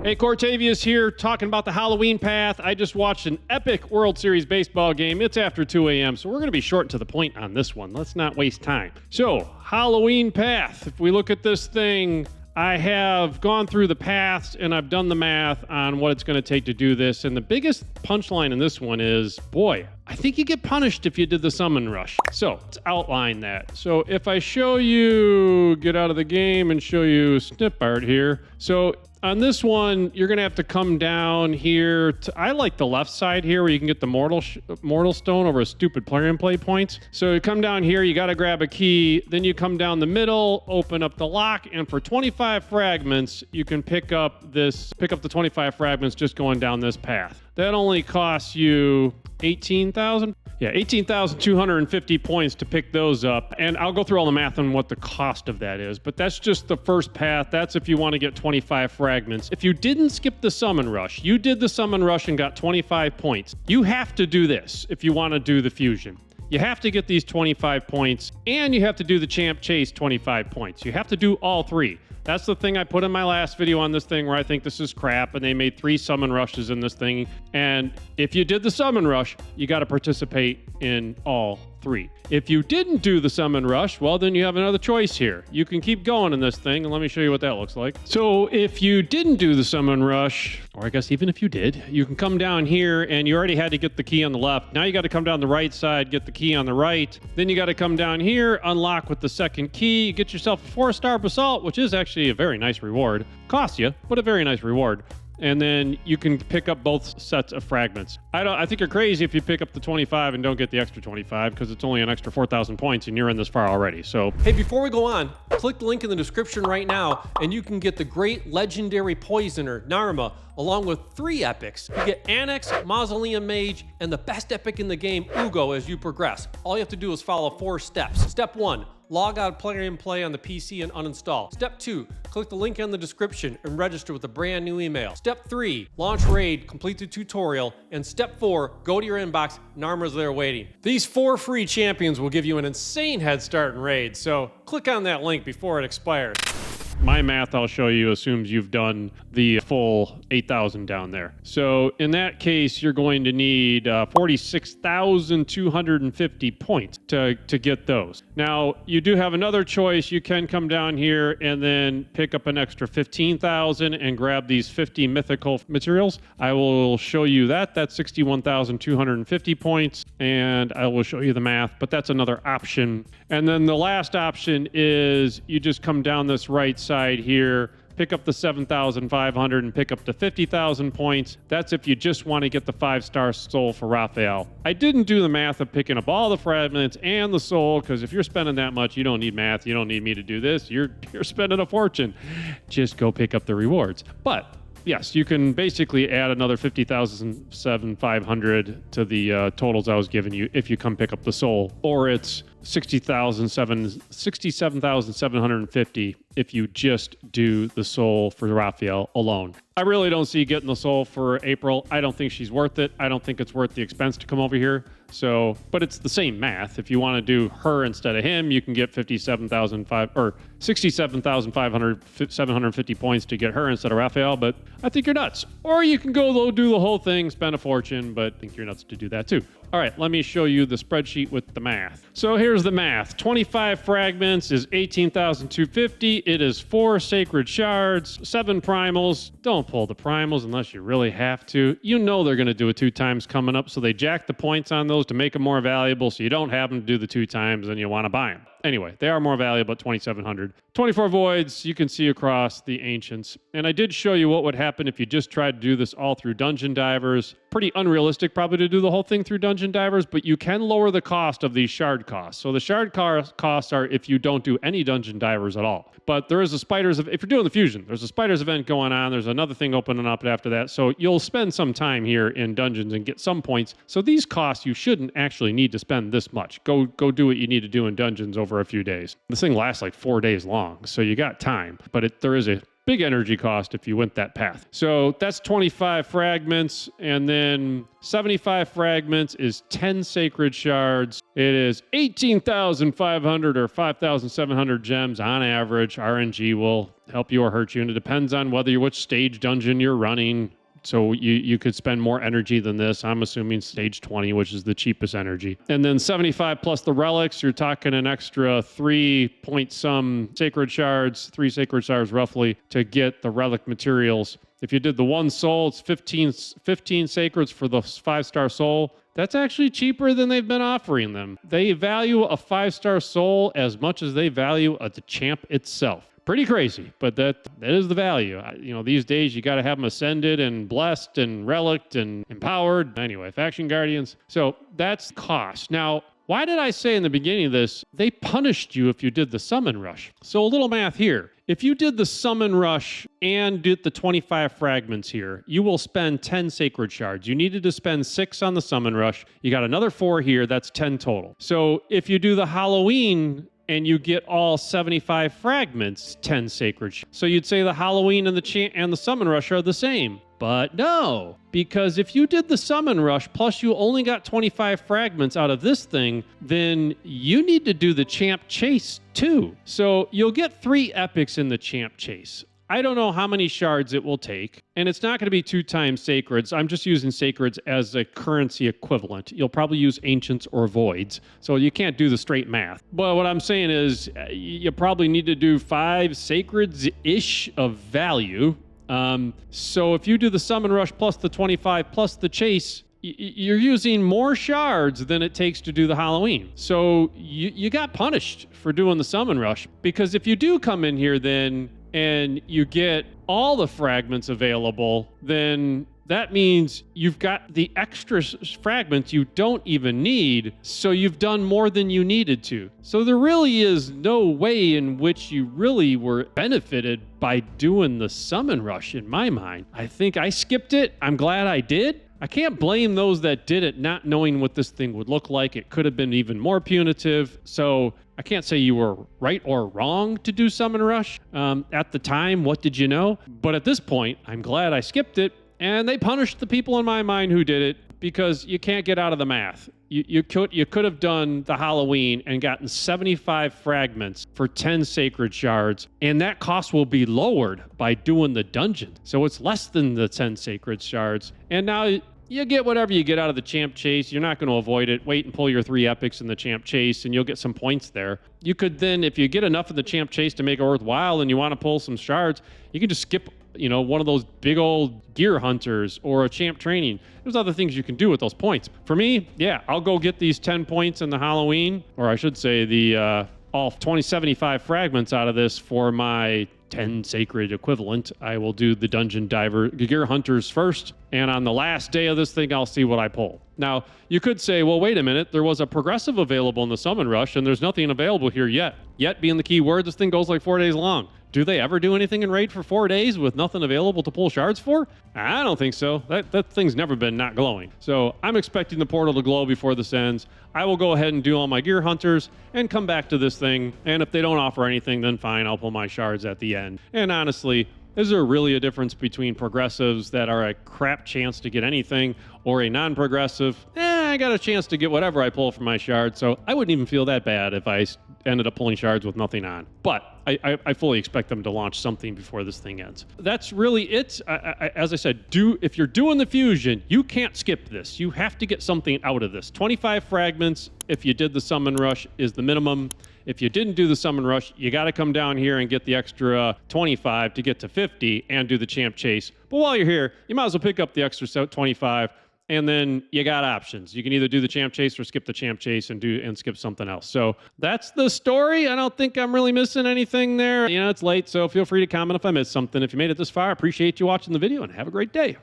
Hey, Cortavius here, talking about the Halloween path. I just watched an epic World Series baseball game. It's after 2 a.m., so we're going to be short to the point on this one. Let's not waste time. So, Halloween path. If we look at this thing, I have gone through the paths and I've done the math on what it's going to take to do this. And the biggest punchline in this one is, boy, I think you get punished if you did the summon rush. So let's outline that. So if I show you, get out of the game and show you snip art here. So on this one, you're going to have to come down here. I like the left side here where you can get the mortal stone over a stupid player and play points. So you come down here, you got to grab a key. Then you come down the middle, open up the lock. And for 25 fragments, you can pick up the 25 fragments just going down this path. That only costs you 18,000? Yeah, 18,250 points to pick those up. And I'll go through all the math on what the cost of that is, but that's just the first path. That's if you want to get 25 fragments. If you didn't skip the summon rush, you did the summon rush and got 25 points. You have to do this if you want to do the fusion. You have to get these 25 points, and you have to do the champ chase 25 points. You have to do all three. That's the thing I put in my last video on this thing where I think this is crap, and they made 3 summon rushes in this thing. And if you did the summon rush, you got to participate in all 3. If you didn't do the summon rush, well, then you have another choice here. You can keep going in this thing, and let me show you what that looks like. So if you didn't do the summon rush, or I guess even if you did, you can come down here, and you already had to get the key on the left. Now you got to come down the right side, get the key on the right. Then you got to come down here, unlock with the second key, get yourself a 4-star basalt, which is actually a very nice reward. Costs you, but a very nice reward. And then you can pick up both sets of fragments. I think you're crazy if you pick up the 25 and don't get the extra 25 because it's only an extra 4,000 points and you're in this far already. So, hey, before we go on, click the link in the description right now and you can get the great legendary poisoner, Narma, along with 3 epics. You get Anax, Mausoleum Mage, and the best epic in the game, Uugo, as you progress. All you have to do is follow 4 steps. Step 1, log out Player and Play on the PC and uninstall. Step 2, click the link in the description and register with a brand new email. Step 3, launch Raid, complete the tutorial. And Step 4, go to your inbox, Narma's there waiting. These 4 free champions will give you an insane head start in Raid, so click on that link before it expires. my math I'll show you assumes you've done the full 8,000 down there. So in that case, you're going to need 46,250 points to get those. Now, you do have another choice. You can come down here and then pick up an extra 15,000 and grab these 50 mythical materials. I will show you that. That's 61,250 points, and I will show you the math, but that's another option. And then the last option is you just come down this right side here, pick up the 7,500 and pick up the 50,000 points. That's if you just want to get the 5-star soul for Raphael. I didn't do the math of picking up all the fragments and the soul, because if you're spending that much, you don't need math. You don't need me to do this. You're spending a fortune. Just go pick up the rewards. But yes, you can basically add another 50,700 to the totals I was giving you if you come pick up the soul, or it's 67,750 if you just do the soul for Raphael alone. I really don't see getting the soul for April. I don't think she's worth it. I don't think it's worth the expense to come over here. So, but it's the same math. If you want to do her instead of him, you can get 67,750 points to get her instead of Raphael, but I think you're nuts. Or you can go do the whole thing, spend a fortune, but I think you're nuts to do that too. All right, let me show you the spreadsheet with the math. So here's the math. 25 fragments is 18,250. It is 4 sacred shards, 7 primals. Don't pull the primals unless you really have to. You know they're going to do it 2 times coming up, so they jack the points on those to make them more valuable, so you don't have them to do the 2 times and you want to buy them. Anyway, they are more valuable at 2,700. 24 voids, you can see across the ancients. And I did show you what would happen if you just tried to do this all through dungeon divers. Pretty unrealistic probably to do the whole thing through dungeon divers, but you can lower the cost of these shard costs. So the shard costs are if you don't do any dungeon divers at all. But there is a spiders, if you're doing the fusion, there's a spiders event going on. There's another thing opening up after that. So you'll spend some time here in dungeons and get some points. So these costs, you shouldn't actually need to spend this much. Go do what you need to do in dungeons over a few days. This thing lasts like 4 days long, so you got time. But there is a big energy cost if you went that path. So that's 25 fragments, and then 75 fragments is 10 sacred shards. It is 18,500 or 5,700 gems on average. RNG will help you or hurt you, and it depends on which stage dungeon you're running. So you could spend more energy than this. I'm assuming stage 20, which is the cheapest energy. And then 75 plus the relics, you're talking an extra 3 point some sacred shards, 3 sacred shards roughly, to get the relic materials. If you did the 1 soul, it's 15 sacreds for the 5-star soul. That's actually cheaper than they've been offering them. They value a 5-star soul as much as they value the champ itself. Pretty crazy, but that is the value. These days you got to have them ascended and blessed and relicked and empowered. Anyway, faction guardians. So that's cost. Now, why did I say in the beginning of this, they punished you if you did the summon rush? So a little math here. If you did the summon rush and did the 25 fragments here, you will spend 10 sacred shards. You needed to spend 6 on the summon rush. You got another 4 here. That's 10 total. So if you do the Halloween and you get all 75 fragments, 10 sacred. So you'd say the Halloween and the summon rush are the same. But no, because if you did the summon rush plus you only got 25 fragments out of this thing, then you need to do the champ chase too. So you'll get 3 epics in the champ chase. I don't know how many shards it will take, and it's not going to be 2 times sacreds. I'm just using sacreds as a currency equivalent. You'll probably use ancients or voids, so you can't do the straight math. But what I'm saying is you probably need to do 5 sacreds-ish of value. So if you do the summon rush plus the 25 plus the chase, you're using more shards than it takes to do the Halloween. So you got punished for doing the summon rush, because if you do come in here then and you get all the fragments available, then that means you've got the extra fragments you don't even need, so you've done more than you needed to. So there really is no way in which you really were benefited by doing the summon rush in my mind. I think I skipped it. I'm glad I did. I can't blame those that did it not knowing what this thing would look like. It could have been even more punitive. So I can't say you were right or wrong to do summon rush. At the time, what did you know? But at this point, I'm glad I skipped it. And they punished the people in my mind who did it, because you can't get out of the math. You could have done the Halloween and gotten 75 fragments for 10 sacred shards, and that cost will be lowered by doing the dungeon. So it's less than the 10 sacred shards. And now you get whatever you get out of the champ chase. You're not going to avoid it. Wait and pull your 3 epics in the champ chase, and you'll get some points there. You could then, if you get enough of the champ chase to make it worthwhile and you want to pull some shards, you can just skip one of those big old gear hunters or a champ training. There's other things you can do with those points. For me, yeah, I'll go get these 10 points in the Halloween, or I should say the all 75 fragments out of this for my 10 sacred equivalent. I will do the dungeon diver gear hunters first, and on the last day of this thing, I'll see what I pull. Now, you could say, well, wait a minute, there was a progressive available in the summon rush, and there's nothing available here yet. Yet being the key word, this thing goes like 4 days long. Do they ever do anything in Raid for 4 days with nothing available to pull shards for? I don't think so. That thing's never been not glowing. So I'm expecting the portal to glow before this ends. I will go ahead and do all my gear hunters and come back to this thing. And if they don't offer anything, then fine, I'll pull my shards at the end. And honestly, is there really a difference between progressives that are a crap chance to get anything or a non-progressive? I got a chance to get whatever I pull from my shards, so I wouldn't even feel that bad if I ended up pulling shards with nothing on. But I fully expect them to launch something before this thing ends. That's really it. As I said, if you're doing the fusion, you can't skip this. You have to get something out of this. 25 fragments, if you did the summon rush, is the minimum. If you didn't do the summon rush, you got to come down here and get the extra 25 to get to 50 and do the champ chase. But while you're here, you might as well pick up the extra 25, and then you got options. You can either do the champ chase or skip the champ chase and skip something else. So that's the story. I don't think I'm really missing anything there. It's late, so feel free to comment if I missed something. If you made it this far, I appreciate you watching the video, and have a great day.